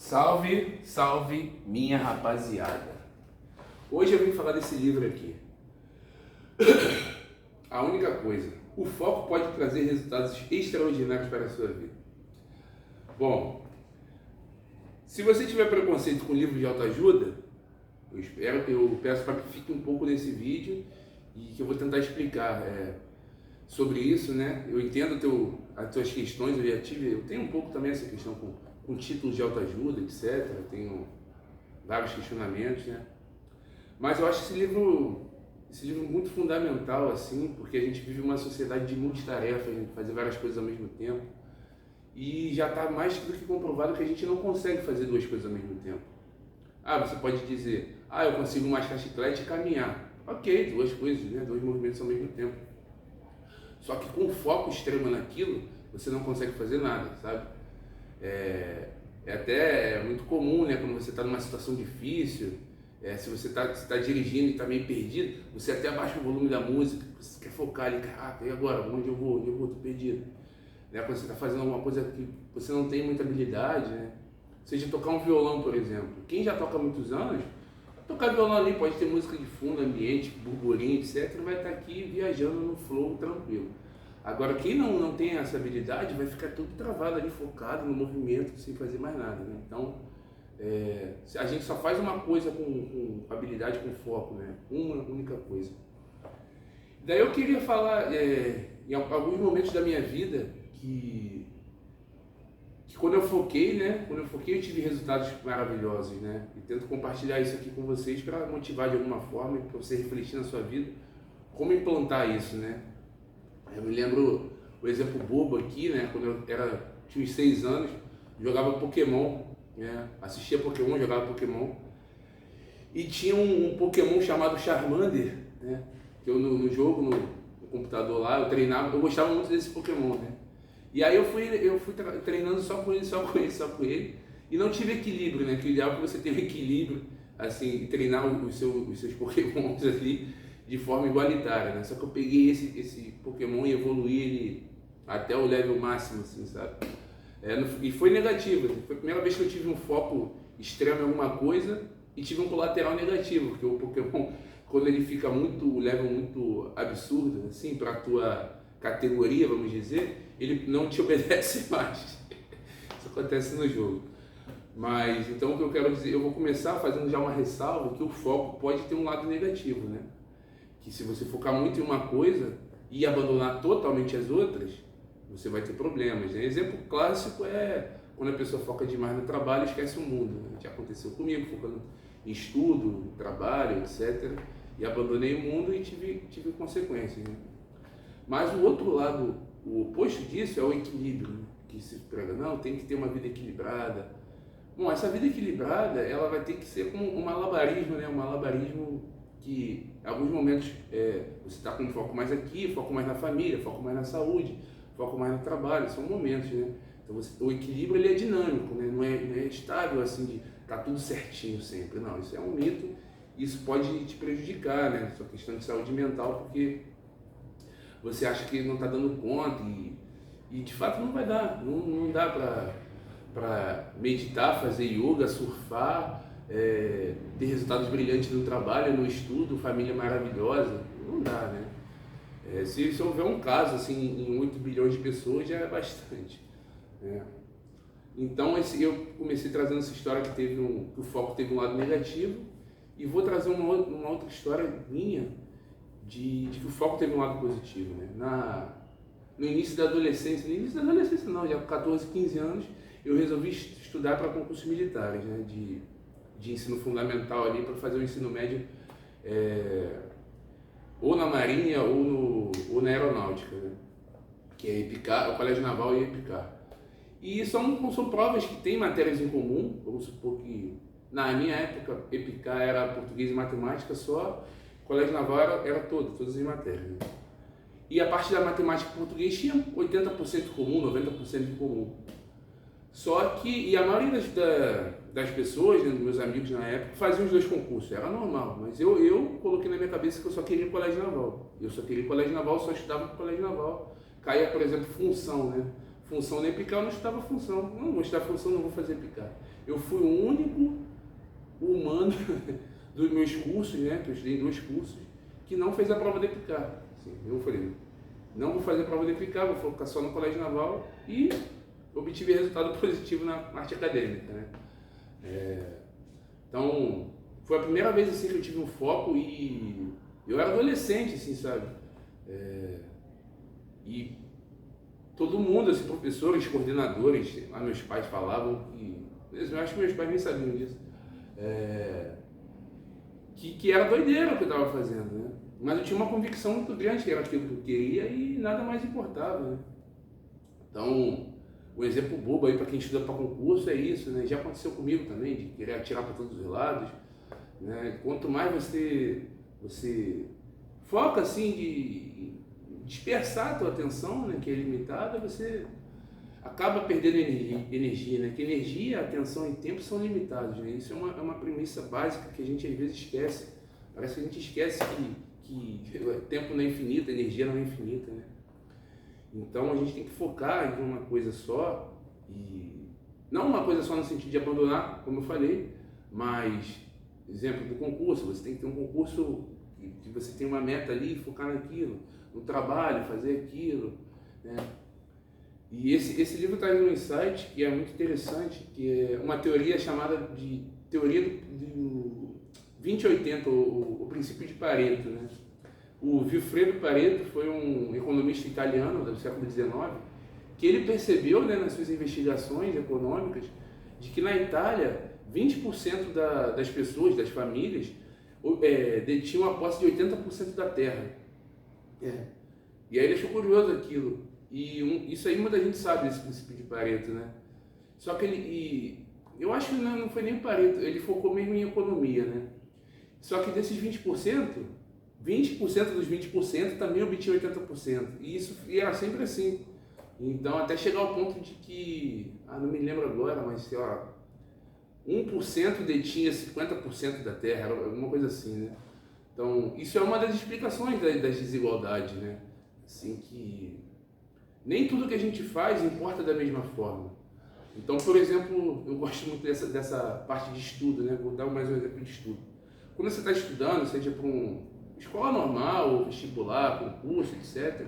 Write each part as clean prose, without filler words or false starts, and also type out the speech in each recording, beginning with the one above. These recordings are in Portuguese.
Salve, salve minha rapaziada. Hoje eu vim falar desse livro aqui. A única coisa, o foco pode trazer resultados extraordinários para a sua vida. Bom, se você tiver preconceito com livro de autoajuda, eu peço para que fique um pouco nesse vídeo e que eu vou tentar explicar sobre isso, né? Eu entendo as tuas questões, eu tenho um pouco também essa questão com títulos de autoajuda, etc. Eu tenho vários questionamentos, né? Mas eu acho esse livro muito fundamental, assim, porque a gente vive uma sociedade de multitarefas, a gente fazer várias coisas ao mesmo tempo. E já está mais do que comprovado que a gente não consegue fazer duas coisas ao mesmo tempo. Você pode dizer, eu consigo mascar chiclete e caminhar. Ok, duas coisas, né? Dois movimentos ao mesmo tempo. Só que com foco extremo naquilo, você não consegue fazer nada, sabe? É até muito comum, né? Quando você está numa situação difícil, se você está dirigindo e está meio perdido, você até abaixa o volume da música, você quer focar ali, caraca, e agora? Onde eu vou? Estou perdido. Né? Quando você está fazendo alguma coisa que você não tem muita habilidade, né? Seja tocar um violão, por exemplo. Quem já toca há muitos anos, tocar violão ali, pode ter música de fundo, ambiente, burburinho, etc. Vai estar aqui viajando no flow, tranquilo. Agora, quem não tem essa habilidade, vai ficar tudo travado ali, focado no movimento, sem fazer mais nada, né? Então, a gente só faz uma coisa com habilidade, com foco, né? Uma única coisa. Daí eu queria falar, em alguns momentos da minha vida, que quando eu foquei, né? Eu tive resultados maravilhosos, né? E tento compartilhar isso aqui com vocês para motivar de alguma forma, para você refletir na sua vida, como implantar isso, né? Eu me lembro o exemplo bobo aqui, né? Quando eu tinha uns 6 anos, jogava Pokémon, né? Assistia Pokémon, jogava Pokémon. E tinha um Pokémon chamado Charmander, né? Que eu no jogo, no computador lá, eu treinava, eu gostava muito desse Pokémon, né? E aí eu fui treinando só com ele, e não tive equilíbrio, né? Que o ideal é que você tenha um equilíbrio, assim, treinar os seus Pokémons ali de forma igualitária, né? Só que eu peguei esse Pokémon e evoluí ele até o level máximo, assim, sabe? E foi negativo, foi a primeira vez que eu tive um foco extremo em alguma coisa e tive um colateral negativo, porque o Pokémon, quando ele fica o level muito absurdo, assim, para a tua categoria, vamos dizer, ele não te obedece mais. Isso acontece no jogo. Mas, então, o que eu quero dizer, eu vou começar fazendo já uma ressalva que o foco pode ter um lado negativo, né? Que se você focar muito em uma coisa e abandonar totalmente as outras, você vai ter problemas, né? Exemplo clássico é quando a pessoa foca demais no trabalho e esquece o mundo, né? Já aconteceu comigo, focando em estudo, trabalho, etc. E abandonei o mundo e tive consequências, né? Mas o outro lado, o oposto disso é o equilíbrio, né? Que se prega, não, tem que ter uma vida equilibrada. Bom, essa vida equilibrada, ela vai ter que ser como um malabarismo, né? Um malabarismo que, em alguns momentos, você está com foco mais aqui, foco mais na família, foco mais na saúde, foco mais no trabalho, são momentos, né? Então, o equilíbrio, ele é dinâmico, né? Não é estável, assim, de tá tudo certinho sempre. Não, isso é um mito, isso pode te prejudicar, né? Sua questão de saúde mental, porque você acha que não está dando conta e de fato não vai dar, não dá para meditar, fazer yoga, surfar, ter resultados brilhantes no trabalho, no estudo, família maravilhosa, não dá, né? Se houver um caso assim em 8 bilhões de pessoas, já é bastante, né? Então eu comecei trazendo essa história que o foco teve um lado negativo, e vou trazer uma outra história minha de que o foco teve um lado positivo, né? No início da adolescência não, já com 14, 15 anos, eu resolvi estudar para concursos militares, né? De ensino fundamental ali, para fazer o ensino médio ou na Marinha ou na Aeronáutica, né? Que é EPICAR, o Colégio Naval e EPICAR. E são provas que têm matérias em comum. Vamos supor que na minha época EPICAR era português e matemática só, o Colégio Naval era todas as matérias, né? E a parte da matemática e português tinha 80% comum, 90% em comum. Só que, e a maioria das pessoas, né, dos meus amigos na época, faziam os dois concursos, era normal. Mas eu coloquei na minha cabeça que eu só queria o Colégio Naval. Eu só queria o Colégio Naval, só estudava no Colégio Naval. Caía, por exemplo, função, né? função nem picar, eu não estudava função. Não vou estudar função, não vou fazer picar. Eu fui o único humano dos meus cursos, né, que eu estudei em 2 cursos, que não fez a prova de picar. Assim, eu falei, não vou fazer a prova de picar, vou focar só no colégio naval e obtive resultado positivo na parte acadêmica, né? Então, foi a primeira vez assim que eu tive um foco e eu era adolescente, assim, sabe? E todo mundo, assim, professores, coordenadores, lá meus pais falavam que, eu acho que meus pais nem sabiam disso, que era doideira o que eu estava fazendo, né? Mas eu tinha uma convicção muito grande que era aquilo que eu queria e nada mais importava, né? Então, o exemplo bobo aí para quem estuda para concurso é isso, né? Já aconteceu comigo também, de querer atirar para todos os lados, né? Quanto mais você foca assim de dispersar a tua atenção, né, que é limitada, você acaba perdendo energia, né? Que energia, atenção e tempo são limitados, né? Isso é uma premissa básica que a gente às vezes esquece. Parece que a gente esquece que tempo não é infinito, energia não é infinita, né? Então a gente tem que focar em uma coisa só, e não uma coisa só no sentido de abandonar, como eu falei, mas, exemplo do concurso, você tem que ter um concurso que você tem uma meta ali, focar naquilo, no trabalho, fazer aquilo, né? E esse livro traz um insight que é muito interessante, que é uma teoria chamada de teoria do 20-80, o princípio de Pareto, né? O Vilfredo Pareto foi um economista italiano do século XIX, que ele percebeu, né, nas suas investigações econômicas, de que na Itália 20% das pessoas, das famílias, detinham a posse de 80% da terra. E aí ele achou curioso aquilo. E isso aí muita gente sabe, esse princípio de Pareto, né? Só que eu acho que não foi nem Pareto, ele focou mesmo em economia, né? Só que desses 20% dos 20% também obtinha 80%. E era sempre assim. Então, até chegar ao ponto de que, não me lembro agora, mas sei lá, 1% detinha 50% da terra, era alguma coisa assim, né? Então, isso é uma das explicações das desigualdades, né? Assim, que nem tudo que a gente faz importa da mesma forma. Então, por exemplo, eu gosto muito dessa parte de estudo, né? Vou dar mais um exemplo de estudo. Quando você está estudando, seja para uma escola normal, vestibular, concurso, etc.,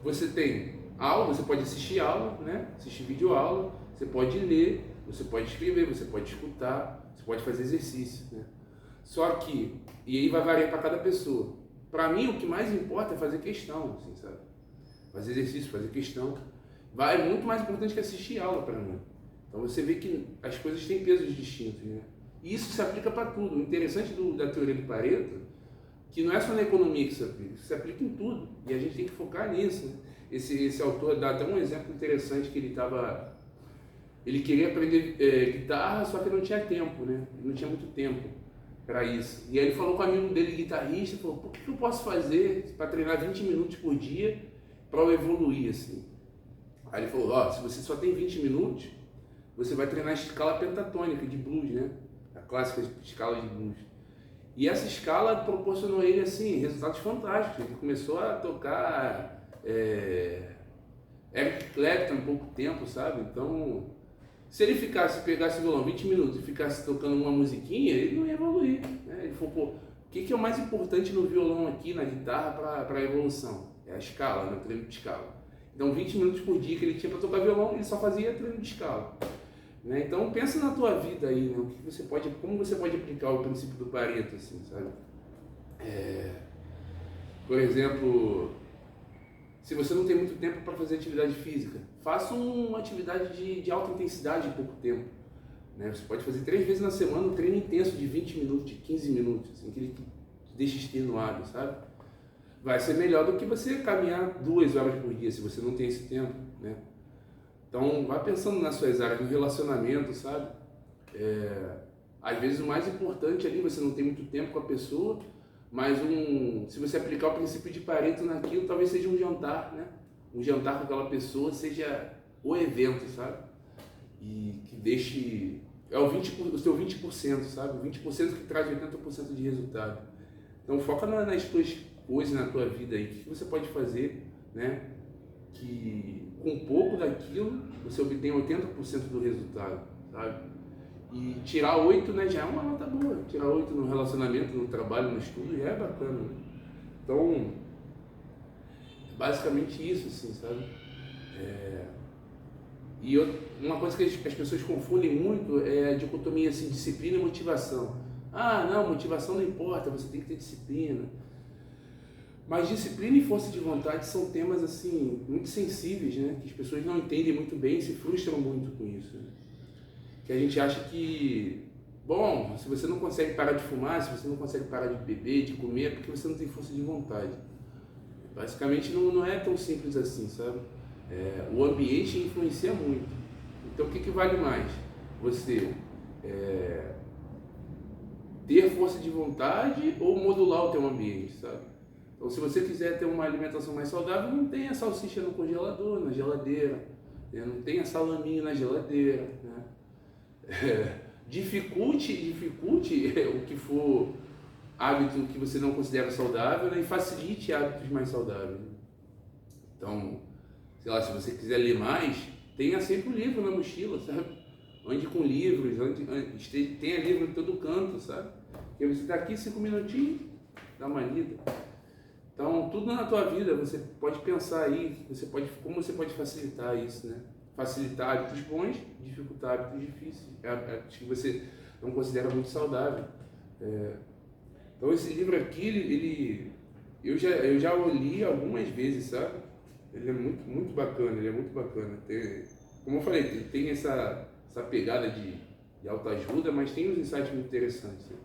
você tem aula, você pode assistir aula, né? Assistir videoaula, você pode ler, você pode escrever, você pode escutar, você pode fazer exercício, né? Só que, e aí vai variar para cada pessoa. Para mim, o que mais importa é fazer questão, assim, sabe? Fazer exercício, fazer questão. É muito mais importante que assistir aula para mim. Então você vê que as coisas têm pesos distintos, né? E isso se aplica para tudo. O interessante da teoria do Pareto, que não é só na economia que se aplica em tudo. E a gente tem que focar nisso, né? Esse autor dá até um exemplo interessante que ele queria aprender guitarra, só que não tinha tempo, né? Não tinha muito tempo para isso. E aí ele falou com um amigo dele, guitarrista, falou, por que eu posso fazer para treinar 20 minutos por dia para eu evoluir, assim? Aí ele falou, se você só tem 20 minutos, você vai treinar a escala pentatônica de blues, né? A clássica escala de blues. E essa escala proporcionou a ele, assim, resultados fantásticos. Ele começou a tocar Eric Clapton em pouco tempo, sabe? Então, se ele pegasse o violão 20 minutos e ficasse tocando uma musiquinha, ele não ia evoluir, né? Ele falou, o que é o mais importante no violão aqui, na guitarra, para a evolução? É a escala, né? O treino de escala. Então, 20 minutos por dia que ele tinha para tocar violão, ele só fazia treino de escala. Né? Então, pensa na tua vida aí, né? Como você pode aplicar o princípio do Pareto, assim, sabe? Por exemplo, se você não tem muito tempo para fazer atividade física, faça uma atividade de alta intensidade em pouco tempo. Né? Você pode fazer 3 vezes na semana um treino intenso de 20 minutos, de 15 minutos, assim, que te deixa extenuado, sabe? Vai ser melhor do que você caminhar 2 horas por dia, se você não tem esse tempo, né? Então, vai pensando nas suas áreas, no relacionamento, sabe? Às vezes o mais importante ali, você não tem muito tempo com a pessoa, mas se você aplicar o princípio de Pareto naquilo, talvez seja um jantar, né? Um jantar com aquela pessoa seja o evento, sabe? E que deixe... o seu 20%, sabe? O 20% que traz 80% de resultado. Então, foca nas tuas coisas na tua vida aí. O que você pode fazer, né? Que com pouco daquilo, você obtém 80% do resultado, sabe? E tirar 8, né, já é uma nota boa. Tirar 8 no relacionamento, no trabalho, no estudo, já é bacana, né? Então, é basicamente isso, assim, sabe? E uma coisa que as pessoas confundem muito é a dicotomia, assim, disciplina e motivação. Ah, não, motivação não importa, você tem que ter disciplina. Mas disciplina e força de vontade são temas, assim, muito sensíveis, né? Que as pessoas não entendem muito bem e se frustram muito com isso, né? Que a gente acha que, bom, se você não consegue parar de fumar, se você não consegue parar de beber, de comer, é porque você não tem força de vontade. Basicamente não é tão simples assim, sabe? O ambiente influencia muito. Então o que vale mais? Você ter força de vontade ou modular o teu ambiente, sabe? Então se você quiser ter uma alimentação mais saudável, não tenha salsicha no congelador, na geladeira, né? Não tenha salaminho na geladeira, né? Dificulte o que for hábito que você não considera saudável, né? E facilite hábitos mais saudáveis. Então, sei lá, se você quiser ler mais, tenha sempre um livro na mochila, sabe? Ande com livros, tenha livro em todo canto, sabe? Porque você está aqui 5 minutinhos, dá uma lida. Então, tudo na tua vida, você pode pensar aí, como você pode facilitar isso, né? Facilitar hábitos bons, dificultar hábitos difíceis, hábitos que você não considera muito saudável. Então, esse livro aqui, eu já o li algumas vezes, sabe? Ele é muito bacana, ele é muito bacana. Como eu falei, tem essa pegada de autoajuda, mas tem uns insights muito interessantes, né?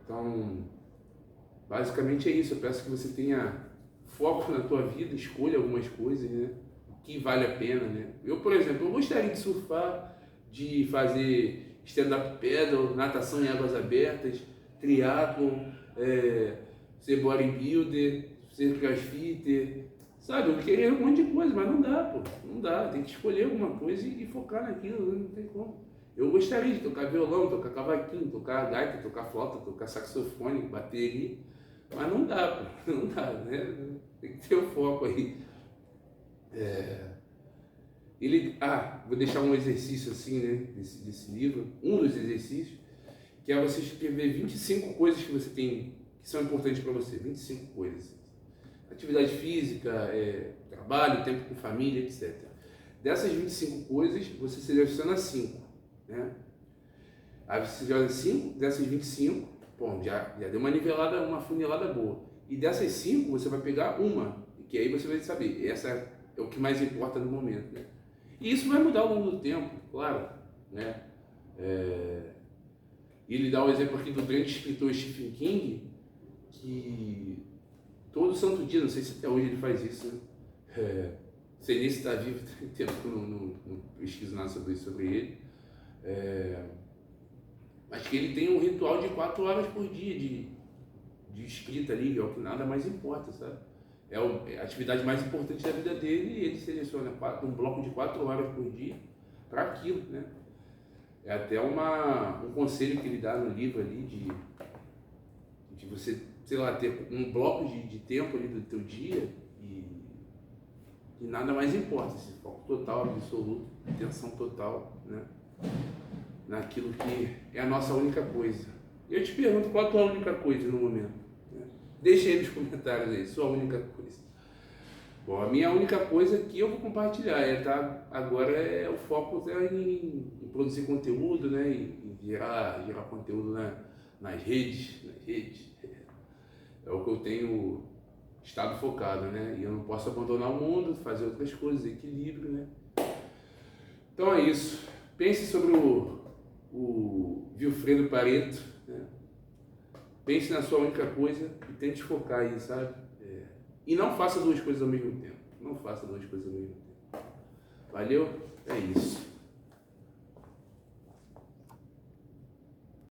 Então, basicamente é isso. Eu peço que você tenha foco na tua vida, escolha algumas coisas, né? O que vale a pena, né? Eu, por exemplo, eu gostaria de surfar, de fazer stand-up paddle, natação em águas abertas, triatlon, ser bodybuilder, ser crossfitter, sabe? Eu queria um monte de coisa, mas não dá, pô. Não dá, tem que escolher alguma coisa e focar naquilo, não tem como. Eu gostaria de tocar violão, tocar cavaquinho, tocar gaita, tocar flauta, tocar saxofone, bateria, mas não dá, pô. Não dá, né? Tem que ter o foco aí. Vou deixar um exercício assim, né, desse livro, um dos exercícios, que é você escrever 25 coisas que você tem, que são importantes para você, 25 coisas. Atividade física, trabalho, tempo com família, etc. Dessas 25 coisas, você seleciona 5, né? Aí você seleciona 5, dessas 25, bom, já deu uma nivelada, uma funilada boa. E dessas 5, você vai pegar uma, que aí você vai saber, essa é o que mais importa no momento, né? E isso vai mudar ao longo do tempo, claro, né? Ele dá o exemplo aqui do grande escritor Stephen King, que todo santo dia, não sei se até hoje ele faz isso, né? Sei nem se está vivo, tem tempo que eu não pesquiso nada sobre ele. Mas que ele tem um ritual de 4 horas por dia de escrita ali, é o que nada mais importa, sabe? É a atividade mais importante da vida dele e ele seleciona um bloco de 4 horas por dia para aquilo, né? É até um conselho que ele dá no livro ali de você, sei lá, ter um bloco de tempo ali do teu dia e nada mais importa, esse foco total, absoluto, atenção total, né? Naquilo que é a nossa única coisa. Eu te pergunto, qual a tua única coisa no momento? Deixa aí nos comentários aí, sua única coisa. Bom, a minha única coisa que eu vou compartilhar agora o foco em produzir conteúdo, né? E gerar conteúdo nas redes. É o que eu tenho estado focado, né? E eu não posso abandonar o mundo, fazer outras coisas, equilíbrio, né? Então é isso. Pense sobre o Vilfredo Pareto, né? Pense na sua única coisa e tente focar aí, sabe? E não faça 2 coisas ao mesmo tempo. Não faça 2 coisas ao mesmo tempo. Valeu? É isso.